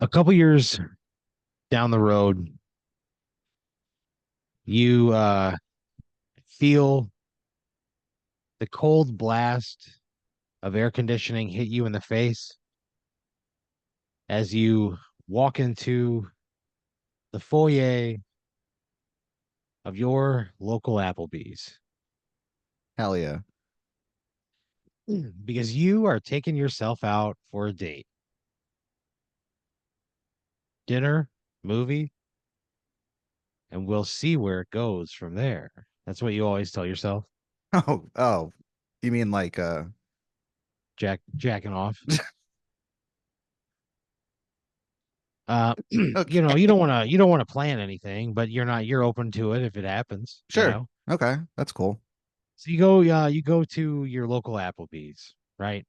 A couple years down the road, you feel the cold blast of air conditioning hit you in the face as you walk into the foyer of your local Applebee's Hell yeah. because you are taking yourself out for a date, dinner, movie, and we'll see where it goes from there. That's what you always tell yourself, Oh, you mean like jacking off. You okay. don't want to plan anything, but you're open to it if it happens, Sure. Okay. That's cool. So you go to your local Applebee's, right?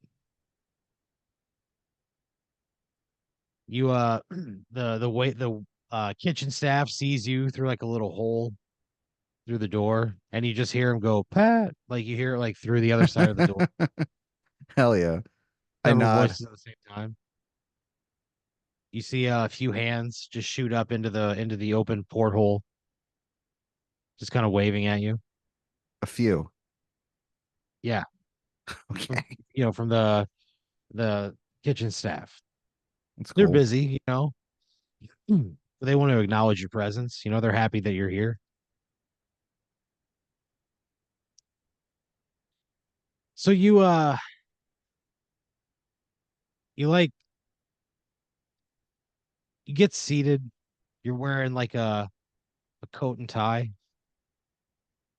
You the kitchen staff sees you through like a little hole through the door, and you just hear him go, Pat, like you hear it like through the other side of the door. Hell yeah. I Several nod. voices at the same time. You see a few hands just shoot up into the open porthole, just kind of waving at you. A few. Yeah, from Okay. from the kitchen staff. That's They're cool. busy, they want to acknowledge your presence. They're happy that you're here. So you like you get seated. You're wearing like a coat and tie.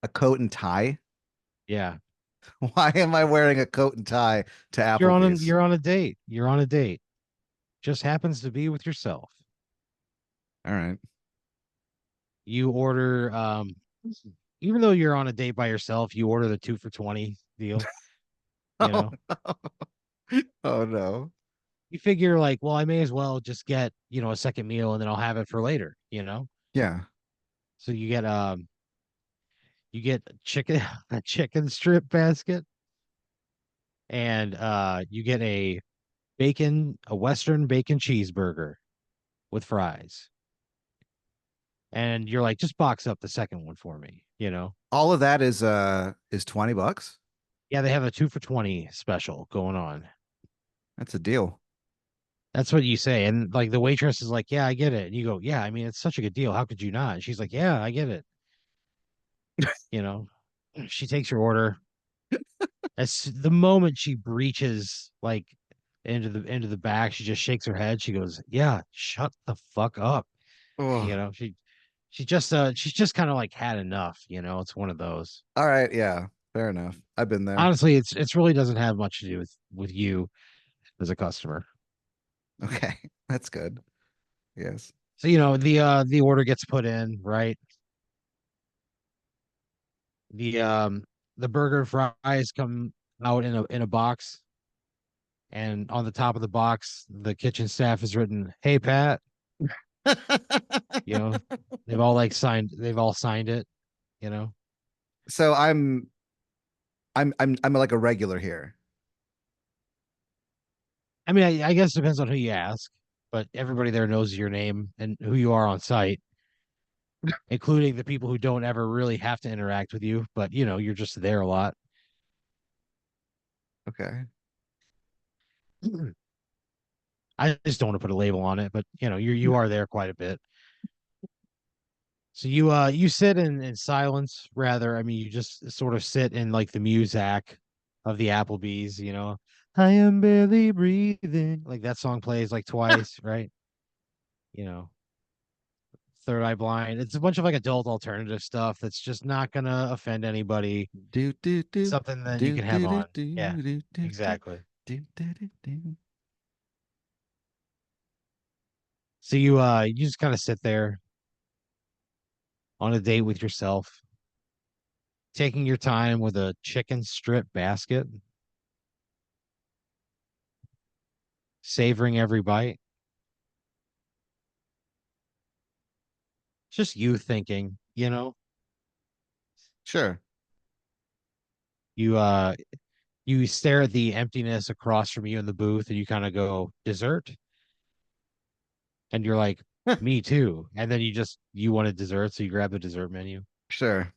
A coat and tie? Yeah. Why am I wearing a coat and tie to Applebee's? You're on a date. You're on a date. Just happens to be with yourself. All right. You order even though you're on a date by yourself, you order the 2 for 20 deal, you Oh know. no. Oh no. You figure like, well, I may as well just get, a second meal and then I'll have it for later. Yeah. So you get a chicken a chicken strip basket and you get a western bacon cheeseburger with fries. And you're like, just box up the second one for me. All of that is $20. Yeah, they have a 2 for 20 special going on. That's a deal. That's what you say. And like the waitress is like, yeah, I get it. And you go, yeah, I mean, it's such a good deal. How could you not? And she's like, yeah, I get it. You know, she takes your order. As the moment she breaches like into the back, she just shakes her head. She goes, yeah, shut the fuck up. Oh. You know, she's just kind of like had enough. It's one of those. All right, yeah. Fair enough. I've been there. Honestly, it's really doesn't have much to do with you as a customer. Okay. That's good. Yes. So the order gets put in, right? The burger and fries come out in a box, and on the top of the box, the kitchen staff has written, "Hey Pat." You know, they've all signed it. You know, So I'm like a regular here. I mean, I guess it depends on who you ask, but everybody there knows your name and who you are on site, including the people who don't ever really have to interact with you, but you're just there a lot. Okay. I just don't want to put a label on it, but you are there quite a bit. So you sit in silence rather. I mean, you just sort of sit in like the muzak of the Applebee's. I am barely breathing. Like that song plays like twice, right? You know, Third Eye Blind. It's a bunch of like adult alternative stuff that's just not gonna offend anybody. Do do do Something that you do can have do do on. Yeah, do do do do exactly. do do do do. So you just kind of sit there on a date with yourself, taking your time with a chicken strip basket, savoring every bite. It's just you thinking. Sure. You stare at the emptiness across from you in the booth and you kind of go, dessert? And you're like, me too. And then you want a dessert, so you grab the dessert menu. Sure.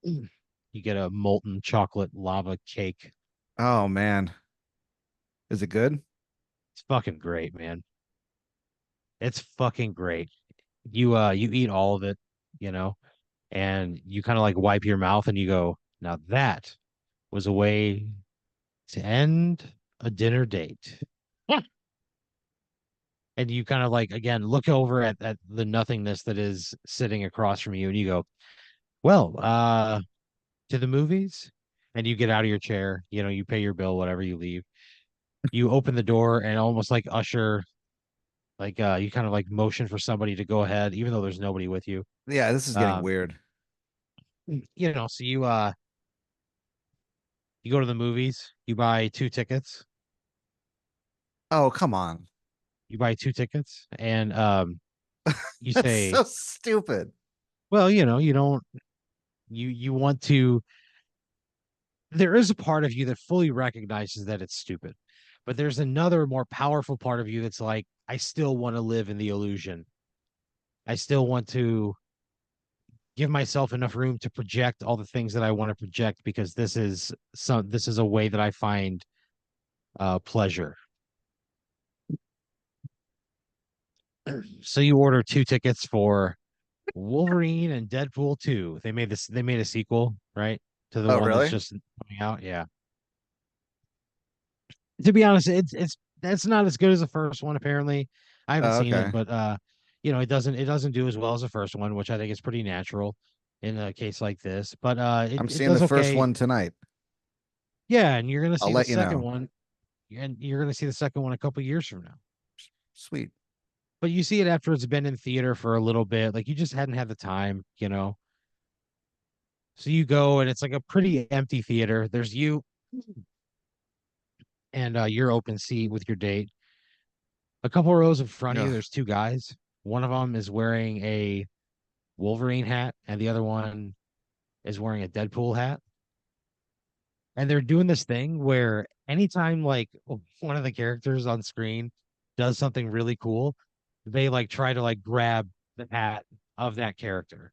You get a molten chocolate lava cake. Oh man. Is it good? It's fucking great, man. It's fucking great. You eat all of it, you know, and you kind of like wipe your mouth and you go, now that was a way to end a dinner date. And you kind of like again look over at the nothingness that is sitting across from you and you go, well, to the movies. And you get out of your chair, you pay your bill, whatever, you leave. You open the door and almost like usher, like you kind of like motion for somebody to go ahead, even though there's nobody with you. Yeah, this is getting Um, weird. so you go to the movies, you buy two tickets, Oh, come on. and you That's say, so stupid. well, you don't you want to there is a part of you that fully recognizes that it's stupid. But there's another more powerful part of you that's like, I still want to live in the illusion. I still want to give myself enough room to project all the things that I want to project because this is a way that I find pleasure. So you order two tickets for Wolverine and Deadpool 2. They made a sequel, right? To the Oh, one that's really? just coming out. Yeah. To be honest, it's that's not as good as the first one, apparently. I haven't Oh, seen it, okay. but it doesn't do as well as the first one, which I think is pretty natural in a case like this. But I'm it seeing the does first okay. one tonight. Yeah, and you're gonna I'll see the let you second know. one, and you're gonna see the second one a couple years from now. Sweet. But you see it after it's been in theater for a little bit, like you just hadn't had the time, So you go and it's like a pretty empty theater. There's you and your open seat with your date. A couple rows in front of you, Ugh. there's two guys. One of them is wearing a Wolverine hat, and the other one is wearing a Deadpool hat. And they're doing this thing where anytime like one of the characters on screen does something really cool, they like try to like grab the hat of that character.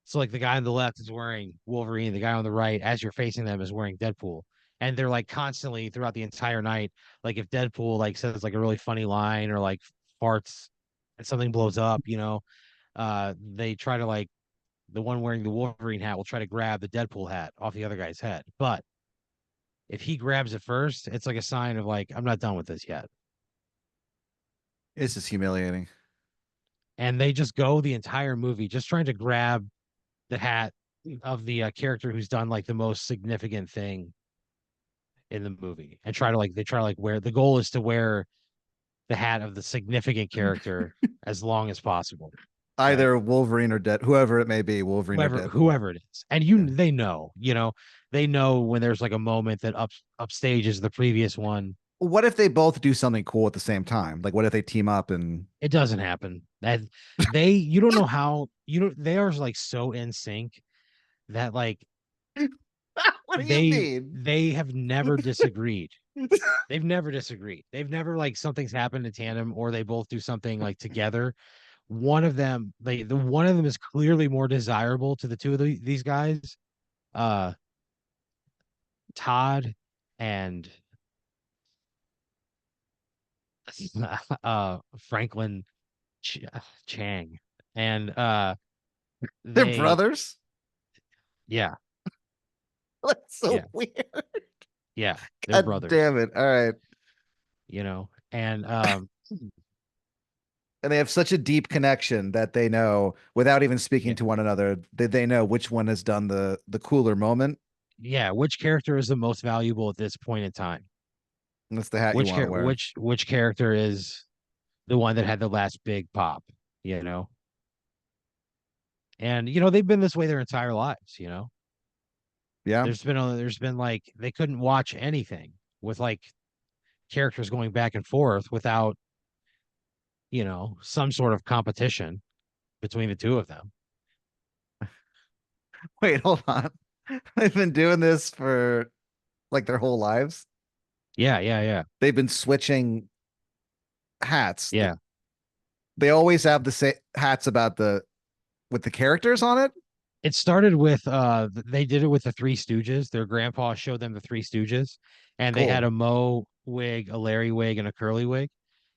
So like the guy on the left is wearing Wolverine, the guy on the right, as you're facing them, is wearing Deadpool. And they're like constantly throughout the entire night, like if Deadpool like says like a really funny line or like farts and something blows up, they try to like the one wearing the Wolverine hat will try to grab the Deadpool hat off the other guy's head. But if he grabs it first, it's like a sign of like, I'm not done with this yet. This is humiliating. And they just go the entire movie just trying to grab the hat of the character who's done like the most significant thing in the movie and they try to like wear the goal is to wear the hat of the significant character as long as possible, right? Either Wolverine or Dead, whoever it may be, Wolverine or Deadpool. Whoever it is. And Yeah. they know when there's like a moment that upstages the previous one. What if they both do something cool at the same time? Like, what if they team up and It doesn't happen. That you don't know how they are like so in sync that like what do you mean? they have never disagreed. They've never disagreed. They've never like something's happened in tandem or they both do something like together. One of them is clearly more desirable to the two of these guys. Uh Todd and Franklin Chang. And They're they brothers? yeah, That's so yeah, weird. yeah, they're God brothers, damn it. All right. and And they have such a deep connection that they know without even speaking yeah, to one another, they know which one has done the cooler moment. yeah, which character is the most valuable at this point in time? And that's the hat you want to wear. Which character is the one that had the last big pop, you know? And they've been this way their entire lives. Yeah. There's been like they couldn't watch anything with like characters going back and forth without, some sort of competition between the two of them. Wait, hold on. They've been doing this for like their whole lives. Yeah, yeah, yeah. They've been switching. hats. Yeah. They always have the same hats about the with the characters on it. It started with they did it with the Three Stooges. Their grandpa showed them the Three Stooges, and they had Cool. a Moe wig, a Larry wig, and a curly wig.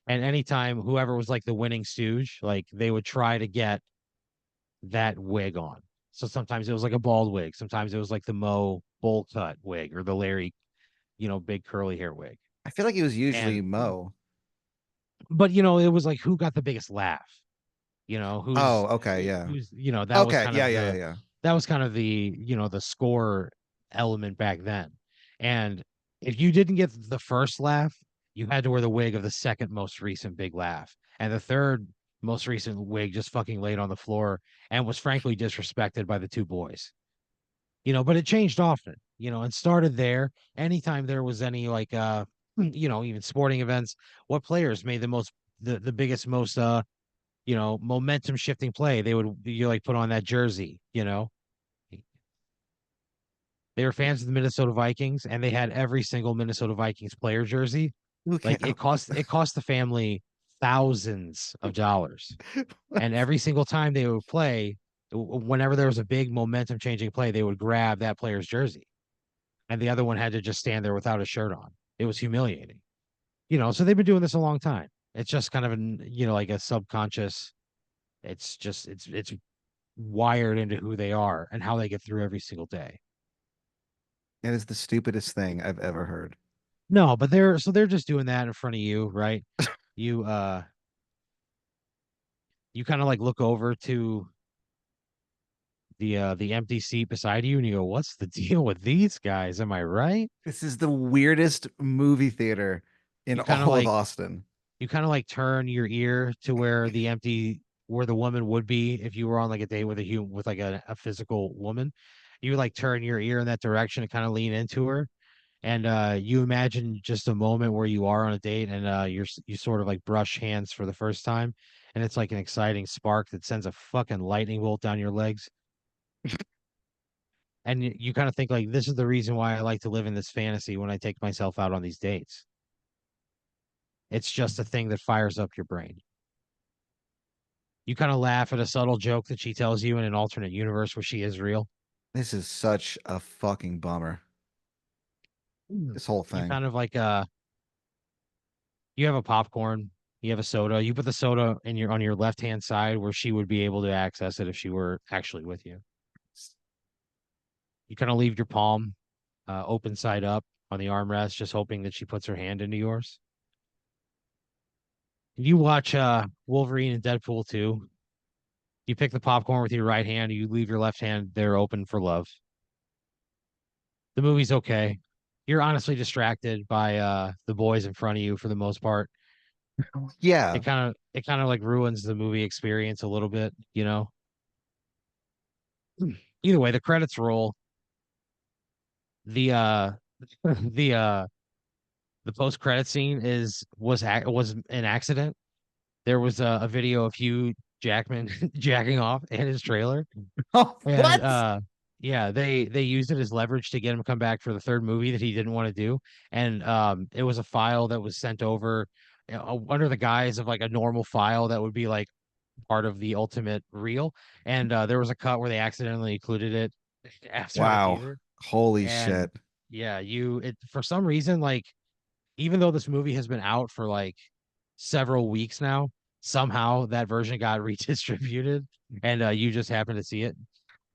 And anytime whoever was like the winning stooge, like they would try to get that wig on. So sometimes it was like a bald wig, sometimes it was like the Moe bowl cut wig or the Larry, big curly hair wig. I feel like it was usually And Mo. but it was like who got the biggest laugh, Oh, okay, yeah. that was Okay, kind yeah, of yeah, yeah, the yeah. the score element back then. And if you didn't get the first laugh, you had to wear the wig of the second most recent big laugh. And the third most recent wig just fucking laid on the floor and was frankly disrespected by the two boys. But it changed often, and started there. Anytime there was any like even sporting events, what players made the biggest most momentum shifting play, they would you like put on that jersey. They were fans of the Minnesota Vikings, and they had every single Minnesota Vikings player jersey. Who Like can't? it cost the family thousands of dollars, and every single time they would play, whenever there was a big momentum changing play, they would grab that player's jersey, and the other one had to just stand there without a shirt on. It was humiliating. So they've been doing this a long time. It's just kind of like a subconscious. It's wired into who they are and how they get through every single day. It is the stupidest thing I've ever heard. No, but they're just doing that in front of you, right? You you kind of like look over to the empty seat beside you and you go, "What's the deal with these guys? Am I right?" This is the weirdest movie theater in You kind of all of like Austin. you kind of like turn your ear to where the woman would be if you were on like a date with like a physical woman. You would like turn your ear in that direction and kind of lean into her. And you imagine just a moment where you are on a date and you sort of like brush hands for the first time, and it's like an exciting spark that sends a fucking lightning bolt down your legs. And you kind of think like this is the reason why I like to live in this fantasy when I take myself out on these dates. It's just a thing that fires up your brain. You kind of laugh at a subtle joke that she tells you in an alternate universe where she is real. This is such a fucking bummer. Mm. This whole You thing. kind of like you have a popcorn, you have a soda, you put the soda in your on your left hand side where she would be able to access it if she were actually with you. You kind of leave your palm open side up on the armrest, just hoping that she puts her hand into yours. You watch Wolverine and Deadpool 2. You pick the popcorn with your right hand, you leave your left hand there open for love. The movie's okay. You're honestly distracted by the boys in front of you for the most part. Yeah. It kind of like ruins the movie experience a little bit. Either way, the credits roll. The the uh the post credit scene was an accident. There was a video of Hugh Jackman jacking off in his trailer, Oh, and what? yeah, they used it as leverage to get him to come back for the third movie that he didn't want to do. And it was a file that was sent over under the guise of like a normal file that would be like part of the ultimate reel. And there was a cut where they accidentally included it after the Wow. theater. Holy And shit. yeah, for some reason, like even though this movie has been out for like several weeks now, somehow that version got redistributed, and you just happen to see it.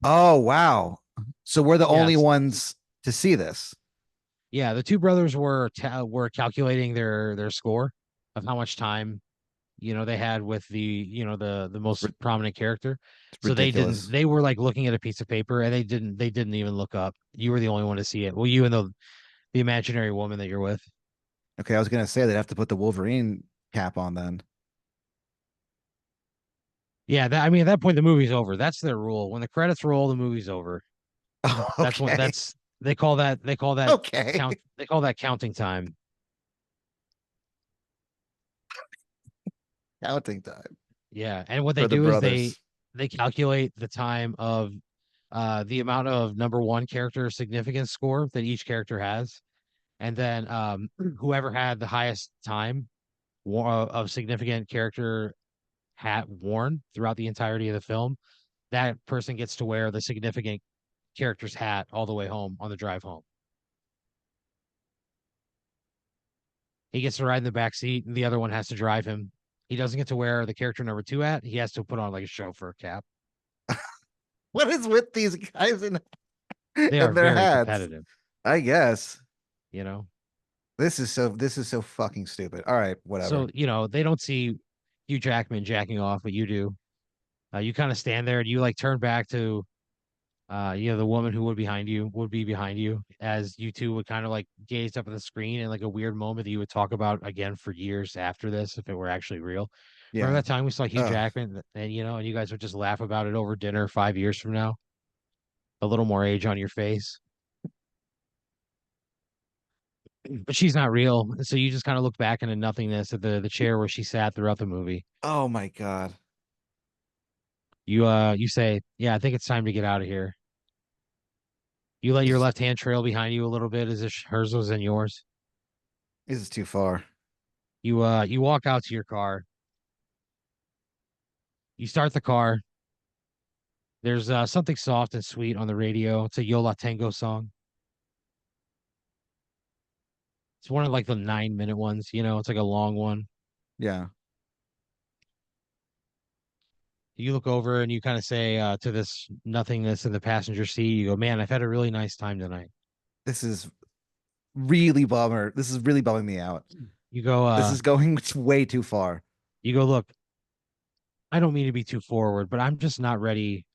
Oh, wow. So we're the Yeah, only ones to see this. yeah. The two brothers were calculating their score of how much time they had with the It's, most prominent character. it's So ridiculous. they were like looking at a piece of paper and they didn't even look up. You were the only one to see it. Well, you and the imaginary woman that you're with. Okay, I was gonna say they'd have to put the Wolverine cap on then. Yeah, I mean, at that point, the movie's over. That's their rule. When the credits roll, the movie's over. That's when Okay. that's they call that Okay. count they call that counting time. Counting time Yeah, and what they for the do is they brothers. they calculate the time of the amount of number one character significance score that each character has, and then whoever had the highest time of significant character hat worn throughout the entirety of the film, that person gets to wear the significant character's hat all the way home on the drive home. He gets to ride in the back seat, and the other one has to drive him. He doesn't get to wear the character number two hat. He has to put on like a chauffeur cap. What is with these guys They are in their very hats? competitive, I guess you know. this is so fucking stupid. All right, whatever. So they don't see Hugh Jackman jacking off, but you do. You kind of stand there and you like turn back to the woman who would be behind you as you two would kind of like gaze up at the screen in like a weird moment that you would talk about again for years after this if it were actually real. Remember Yeah. that time we saw Hugh Ugh. Jackman and you guys would just laugh about it over dinner 5 years from now? A little more age on your face. But she's not real. So you just kind of look back into nothingness at the chair where she sat throughout the movie. Oh my god. You say, "Yeah, I think it's time to get out of here." You let your This left hand trail behind you a little bit as if hers was in yours. this is too far. You walk out to your car. You start the car. There's something soft and sweet on the radio. It's a Yola Tango song. It's one of like the 9 minute ones, it's like a long one. Yeah. You look over and you kind of say to this nothingness in the passenger seat, you go, "Man, I've had a really nice time tonight." This is really bummer. This is really bumming me out. You go, This is going way too far. "Look, I don't mean to be too forward, but I'm just not ready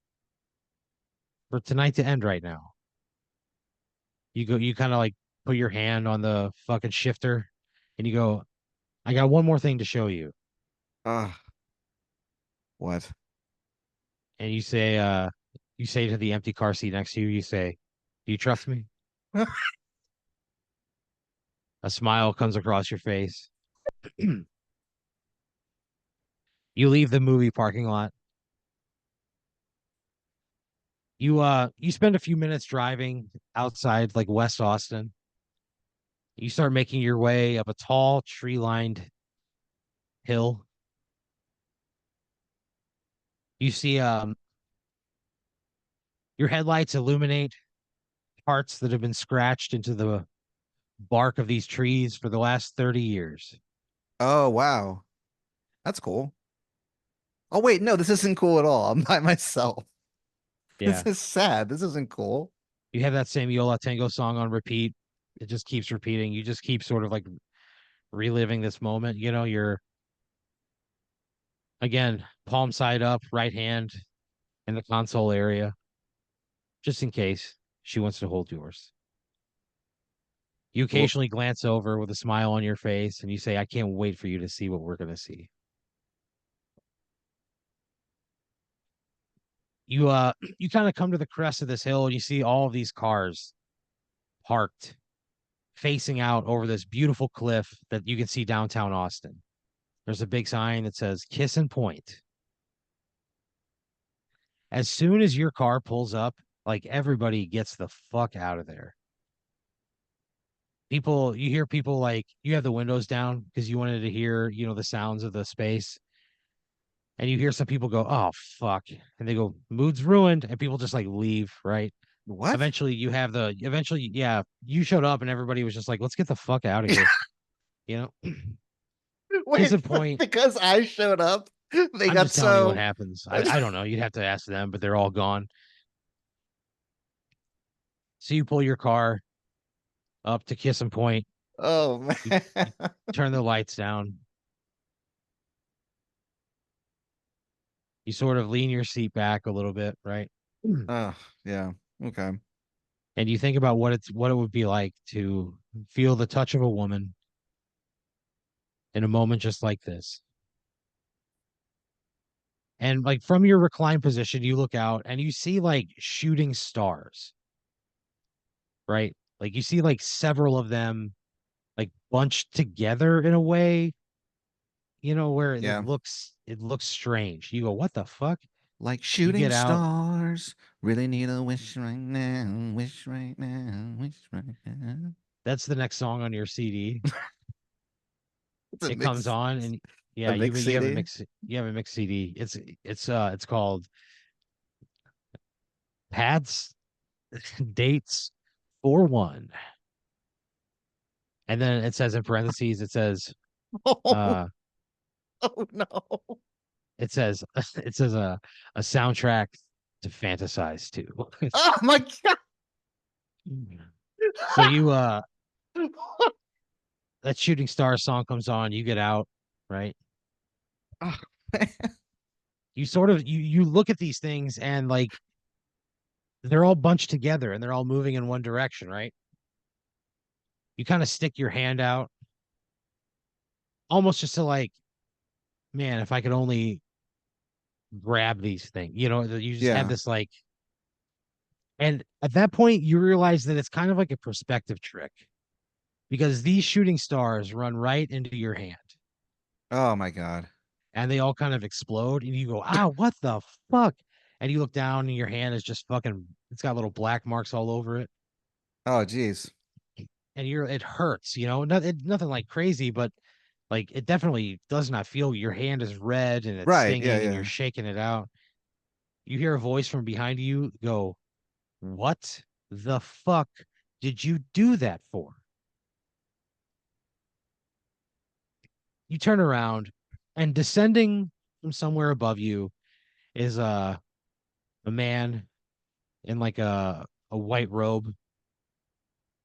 for tonight to end right now." You kind of like put your hand on the fucking shifter and you go, "I got one more thing to show you." Ah, what? And you say to the empty car seat next to you, you say, "Do you trust me?" A smile comes across your face. You leave the movie parking lot. You spend a few minutes driving outside like West Austin. You start making your way up a tall tree-lined hill. You see your headlights illuminate parts that have been scratched into the bark of these trees for the last 30 years. Oh, wow. That's cool. Oh, wait, no, this isn't cool at all. I'm by myself. This Yeah. is sad. This isn't cool. You have that same Yola Tango song on repeat. It just keeps repeating. You just keep sort of like reliving this moment. You're again, palm side up, right hand in the console area, just in case she wants to hold yours. You Well, occasionally glance over with a smile on your face and you say, "I can't wait for you to see what we're going to see." You you kind of come to the crest of this hill and you see all of these cars parked facing out over this beautiful cliff that you can see downtown Austin. There's a big sign that says Kiss and Point. As soon as your car pulls up, like everybody gets the fuck out of there. You hear people like you have the windows down because you wanted to hear, the sounds of the space. And you hear some people go, "Oh, fuck." And they go, "Mood's ruined." And people just like leave, right? what? Eventually, yeah, you showed up and everybody was just like, "Let's get the fuck out of here." You know, Kiss Wait, and Point. because I showed up, they I'm got just telling you what so. happens. I don't know. You'd have to ask them, but they're all gone. So you pull your car up to Kiss and Point. Oh, You man. turn the lights down. You sort of lean your seat back a little bit, right? Mm. Oh, yeah. Okay. And you think about what it would be like to feel the touch of a woman in a moment just like this. And like from your reclined position, you look out and you see like shooting stars, right? Like you see like several of them like bunched together in a way, where Yeah. it looks strange. You go, "What the fuck?" Like You shooting get out. stars. Really need a wish right now. Wish right now. Wish right now. That's the next song on your CD. It's a It comes mix, on, and a yeah, mix you have a CD. mix, you have a mix CD. It's called Pads Dates 4-1, and then it says in parentheses, Oh, uh oh no. it says it says a soundtrack to fantasize to. Oh my God. So you that shooting star song comes on, you get out, right? Oh, man. You sort of you look at these things and like they're all bunched together and they're all moving in one direction, right? You kind of stick your hand out almost just to like, man, if I could only grab these things, you just have Yeah. this like, and at that point you realize that it's kind of like a perspective trick because these shooting stars run right into your hand Oh my God. and they all kind of explode and you go, ah, what the fuck? And you look down and your hand is just fucking, it's got little black marks all over it. Oh geez. And it hurts, nothing like crazy, but like it definitely does not feel your hand is red and it's Right. Yeah. stinging and you're Yeah. shaking it out. You hear a voice from behind you go, what the fuck did you do that for? You turn around and descending from somewhere above you is a man in like a white robe.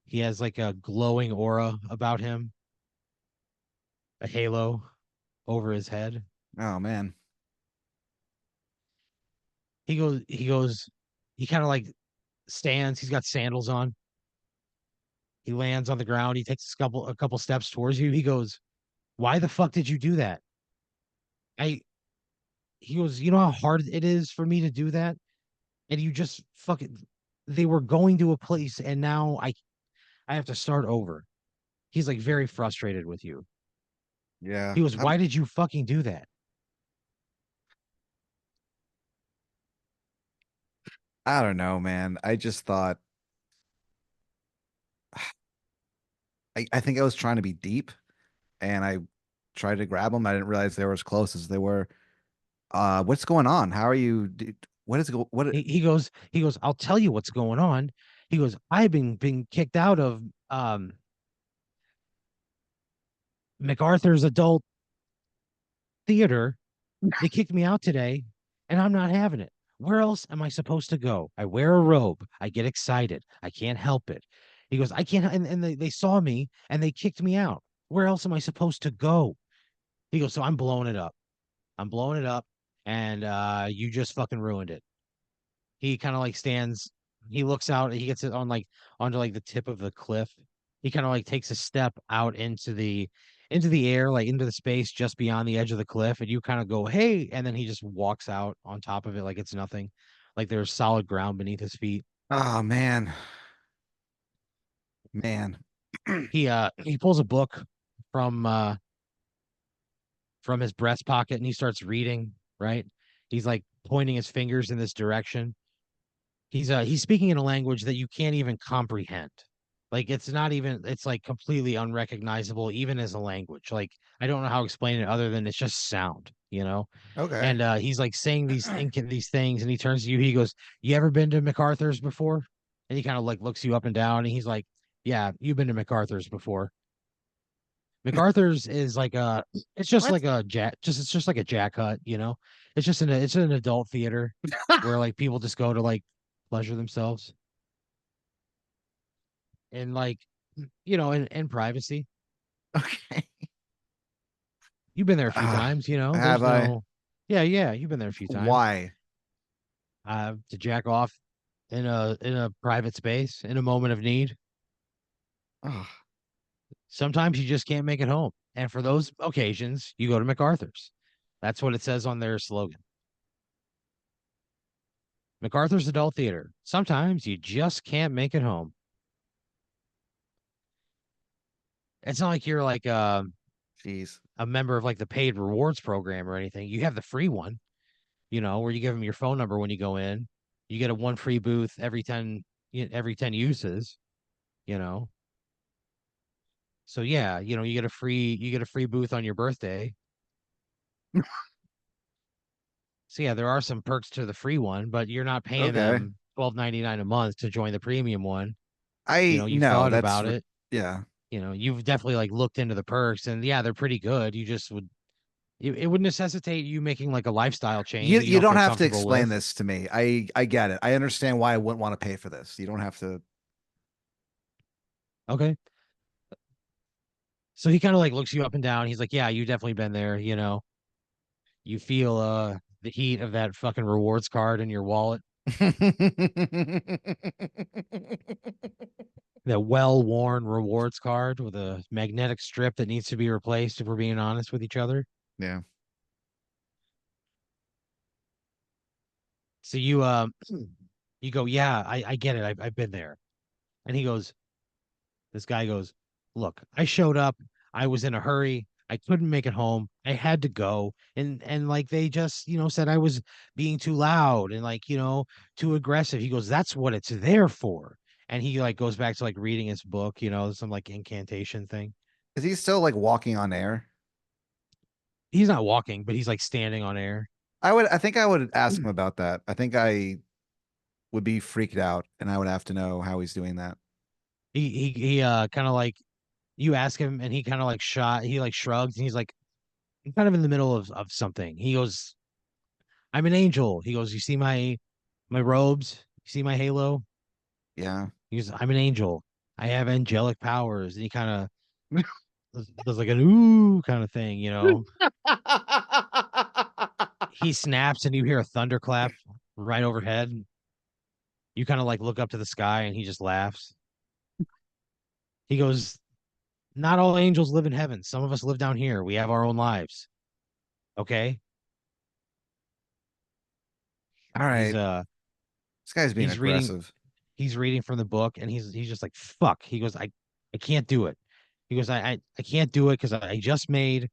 He has like a glowing aura about him, a halo over his head. Oh man. He goes, he kind of like stands, he's got sandals on. He lands on the ground, he takes a couple steps towards you. He goes, why the fuck did you do that? I He goes, you know how hard it is for me to do that? And you just fucking they were going to a place and now I have to start over. He's like very frustrated with you. Yeah. He goes, why did you fucking do that? I don't know, man. I just thought I think I was trying to be deep and I tried to grab them. I didn't realize they were as close as they were. What's going on? How are you? What is go? What? He goes, I'll tell you what's going on. He goes, I've been kicked out of MacArthur's adult theater. They kicked me out today, and I'm not having it. Where else am I supposed to go? I wear a robe. I get excited. I can't help it. He goes, I can't, and they saw me and they kicked me out. Where else am I supposed to go? He goes, so I'm blowing it up. I'm blowing it up, and you just fucking ruined it. He kind of like stands, he looks out, he gets it on like onto like the tip of the cliff. He kind of like takes a step out into the air, like into the space just beyond the edge of the cliff, and you kind of go, hey, and then he just walks out on top of it like it's nothing. Like there's solid ground beneath his feet. Oh man, man. He pulls a book from uh from his breast pocket and he starts reading, right? He's like pointing his fingers in this direction. He's speaking in a language that you can't even comprehend. Like it's not even it's like completely unrecognizable even as a language. Like I don't know how to explain it other than it's just sound. Okay. And he's like saying these things and he turns to you, he goes, you ever been to MacArthur's before? And he kind of like looks you up and down and he's like, yeah, you've been to MacArthur's before. MacArthur's is like it's just What? like it's just like a jack hut. It's an adult theater where like people just go to like pleasure themselves and like in privacy. Okay. You've been there a few Ah, times. have There's I? no, yeah, you've been there a few times. Why? To jack off in a private space in a moment of need. Oh, Sometimes you just can't make it home, and for those occasions, you go to MacArthur's. That's what it says on their slogan. MacArthur's Adult Theater. Sometimes you just can't make it home. It's not like you're like jeez. a member of like the paid rewards program or anything. You have the free one, where you give them your phone number when you go in. You get a one free booth every 10 uses, you know. So yeah, you get a free booth on your birthday. So yeah, there are some perks to the free one, but you're not paying Okay. them 12.99 a month to join the premium one. I You've no, thought that's about it. yeah. You've definitely like looked into the perks, and yeah, they're pretty good. It would necessitate you making like a lifestyle change that you You don't don't feel have to comfortable explain with. this to me. I get it. I understand why I wouldn't want to pay for this. You don't have to. Okay. So he kind of like looks you up and down. He's like, "Yeah, you definitely been there, You feel the heat of that fucking rewards card in your wallet, that well-worn rewards card with a magnetic strip that needs to be replaced if we're being honest with each other." Yeah. So you go, "Yeah, I get it. I've been there." And this guy goes, "Look, I showed up. I was in a hurry. I couldn't make it home. I had to go." And like they just, said I was being too loud and like, too aggressive. He goes, "That's what it's there for." And he like goes back to like reading his book, some like incantation thing. Is he still like walking on air? He's not walking, but he's like standing on air. I think I would ask him about that. I think I would be freaked out and I would have to know how he's doing that. He kind of like you ask him and he like shrugs and he's like, "I'm kind of in the middle of something." He goes, "I'm an angel." He goes, "You see my robes? You see my halo?" Yeah. He goes, "I'm an angel. I have angelic powers." And he kind of does like an ooh kind of thing. He snaps and you hear a thunderclap right overhead. You kind of like look up to the sky and he just laughs. He goes, "Not all angels live in heaven. Some of us live down here. We have our own lives." Okay. All He's right. uh This guy's being he's reading aggressive. he's reading from the book and he's just like, "Fuck." He goes, I can't do it." He goes, I can't do it because I just made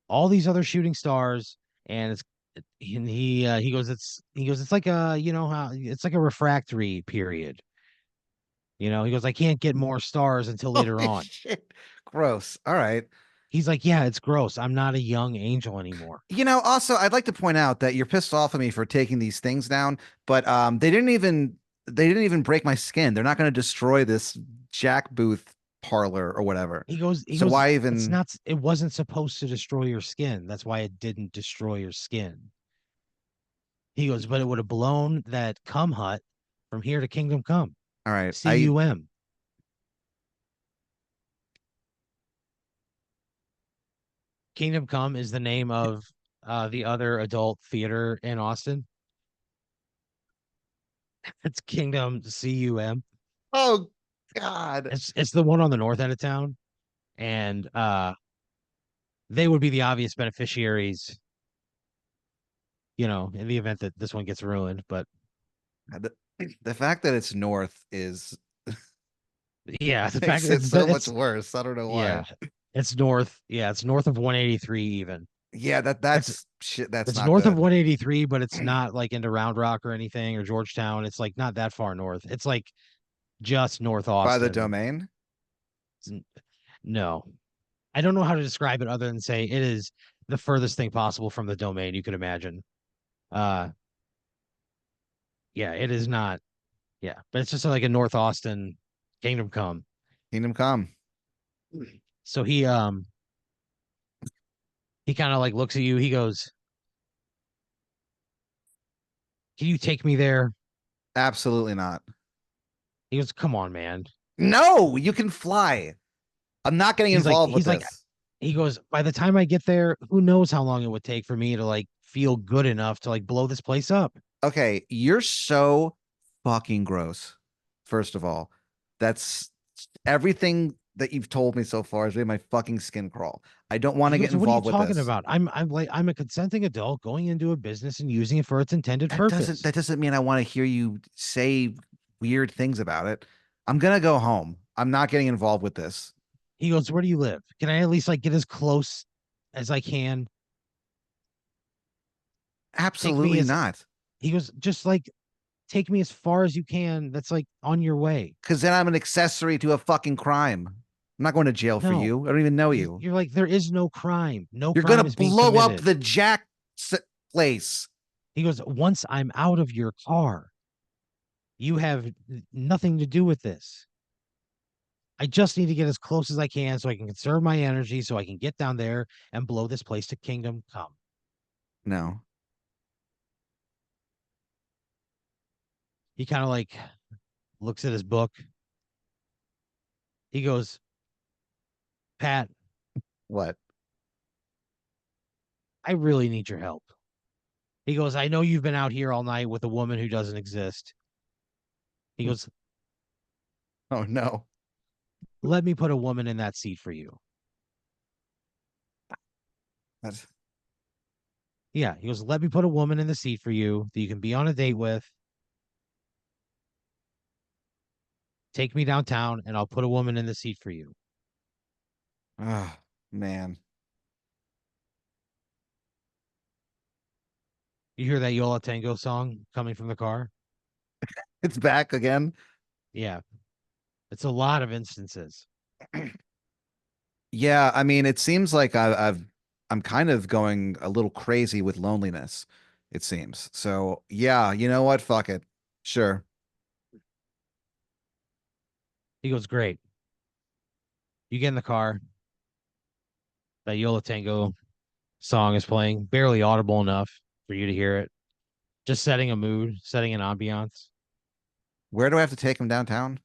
all these other shooting stars, and he goes, it's like a, how it's like a refractory period. He goes, "I can't get more stars until later Holy on." shit. Gross. All right. He's like, "Yeah, it's gross. I'm not a young angel anymore." Also, I'd like to point out that you're pissed off at me for taking these things down, but they didn't even break my skin. They're not going to destroy this Jack Booth parlor or whatever. He So goes, why "It's even not, it wasn't supposed to destroy your skin. That's why it didn't destroy your skin." He goes, "But it would have blown that cum hut from here to kingdom come." all right. I cum. Kingdom Come is the name of the other adult theater in Austin. It's Kingdom Cum. Oh God. It's the one on the north end of town, and they would be the obvious beneficiaries, in the event that this one gets ruined. But The, the fact that it's north is yeah, the fact makes that it so much it's worse. I don't know why. yeah, it's north. Yeah, it's north of 183 even. Yeah, It's that's shit. That's it's not north of good. 183, but it's not like into Round Rock or anything or Georgetown. It's like not that far north. It's like just North By the Austin. domain. No, I don't know how to describe it other than say it is the furthest thing possible from the domain you could imagine. Uh, yeah, it is not. Yeah, but it's just like a North Austin Kingdom Come. Kingdom Come. So he kind of like looks at you. He goes, "Can you take me there?" Absolutely not. He goes, "Come on, man." No, you can fly. I'm not getting He's like, involved with he's like, this. he goes, "By the time I get there, who knows how long it would take for me to like feel good enough to like blow this place up." Okay, you're so fucking gross. First of all, that's everything that you've told me so far has made my fucking skin crawl. I don't want He to get goes, "What are you involved with talking this. about? I'm a consenting adult going into a business and using it for its intended That doesn't purpose." that doesn't mean I want to hear you say weird things about it. I'm gonna go home. I'm not getting involved with this. He goes, "Where do you live? Can I at least like get as close as I can? Take me Absolutely as," not. he goes, "just like take me as far as you can. That's like on your way." Because then I'm an accessory to a fucking crime. I'm not going to jail for No, you. I don't even know you. you're like, there is no crime. No You're gonna crime is being blow up committed. the Jack place. He goes, once I'm out of your car, you have nothing to do with this. I just need to get as close as I can so I can conserve my energy so I can get down there and blow this place to kingdom come. No. He kind of like looks at his book. He goes, Pat, What? I really need your help. He goes, I know you've been out here all night with a woman who doesn't exist. He goes, Oh no. let me put a woman in that seat for you. That's Yeah. He goes, let me put a woman in the seat for you that you can be on a date with. Take me downtown and I'll put a woman in the seat for you. oh man. You hear that Yola Tango song coming from the car? It's back again. Yeah. It's a lot of instances. Yeah, I mean, it seems like I'm kind of going a little crazy with loneliness, it seems. So yeah, you know what? Fuck it. Sure. He goes, great. You get in the car. That Yola Tango song is playing, barely audible enough for you to hear it. Just setting a mood, setting an ambiance. Where do I have to take him downtown?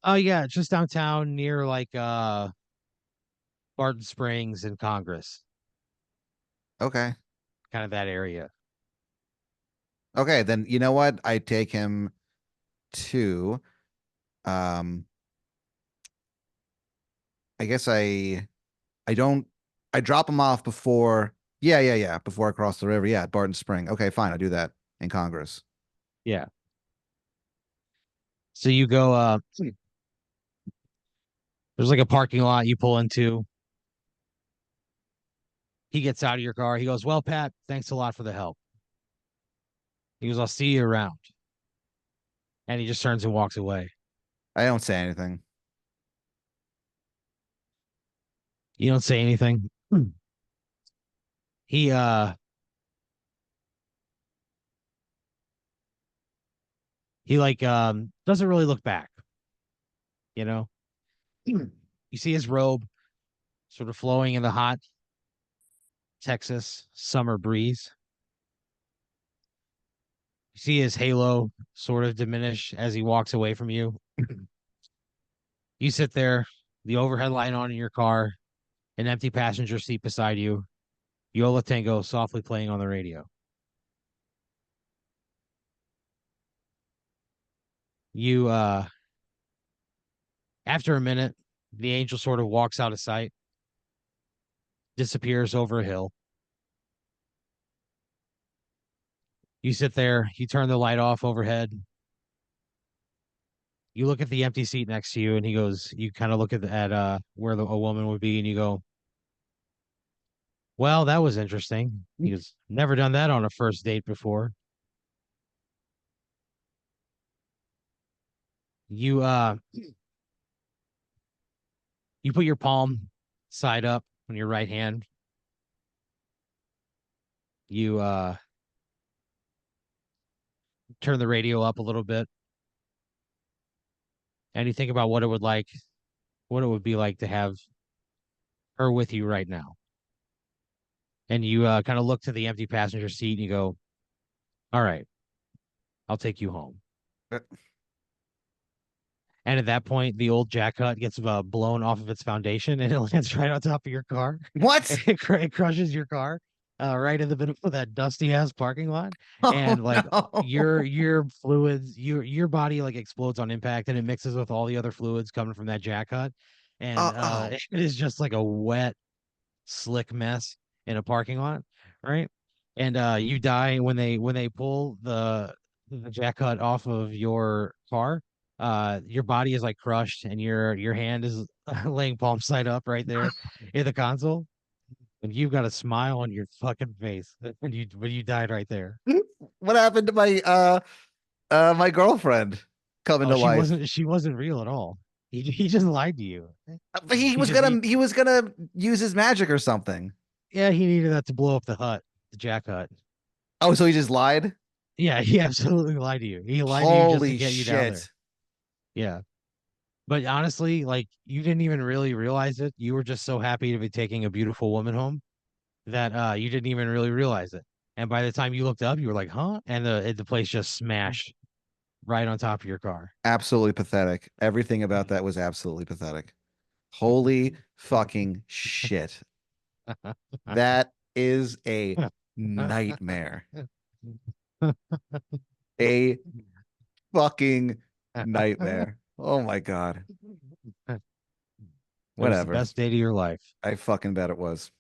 Oh yeah, just downtown near like Barton Springs and Congress, Okay. kind of that area. Okay, then you know what? I take him to um I guess I don't I drop him off before yeah, before I cross the river. Yeah, at Barton Spring. Okay, fine, I'll do that in Congress. Yeah. So you go there's like a parking lot you pull into. He gets out of your car. He goes, "Well, Pat, thanks a lot for the help." He goes, "I'll see you around." And he just turns and walks away. I don't say anything. You don't say anything. He he like doesn't really look back, you know? You see his robe sort of flowing in the hot Texas summer breeze. You see his halo sort of diminish as he walks away from you. You sit there, the overhead light on in your car, an empty passenger seat beside you, Yola Tango softly playing on the radio. You after a minute, the angel sort of walks out of sight, disappears over a hill. You sit there, you turn the light off overhead. You look at the empty seat next to you, and he goes, you kind of look at where a woman would be, and you go, well, that was interesting. He goes, never done that on a first date before. You you put your palm side up on your right hand. You turn the radio up a little bit, and you think about what it would be like to have her with you right now. And you kind of look to the empty passenger seat and you go, all right, I'll take you home. Uh, And at that point, the old jack hut gets blown off of its foundation and it lands right on top of your car. What? It crushes your car right in the middle of that dusty ass parking lot. Oh And like no. your fluids, your body like explodes on impact and it mixes with all the other fluids coming from that jack hut. And Oh. it is just like a wet, slick mess in a parking lot, right? And you die when they pull the jack hut off of your car. Your body is like crushed, and your hand is laying palm side up right there in the console, and you've got a smile on your fucking face, and you died right there. What happened to my my girlfriend coming Oh, to life? she wasn't real at all. He just lied to you. But He just he was gonna use his magic or something. yeah, he needed that to blow up the hut, the Jack hut. Oh, so he just lied? Yeah, he absolutely lied to you. He lied to you just to Holy get you down there. shit. Yeah. But honestly, like you didn't even really realize it. You were just so happy to be taking a beautiful woman home that you didn't even really realize it. And by the time you looked up, you were like, "Huh?" And the place just smashed right on top of your car. Absolutely pathetic. Everything about that was absolutely pathetic. Holy fucking shit. That is a nightmare. A fucking nightmare. Oh my God. It was the Whatever. best day of your life. I fucking bet it was.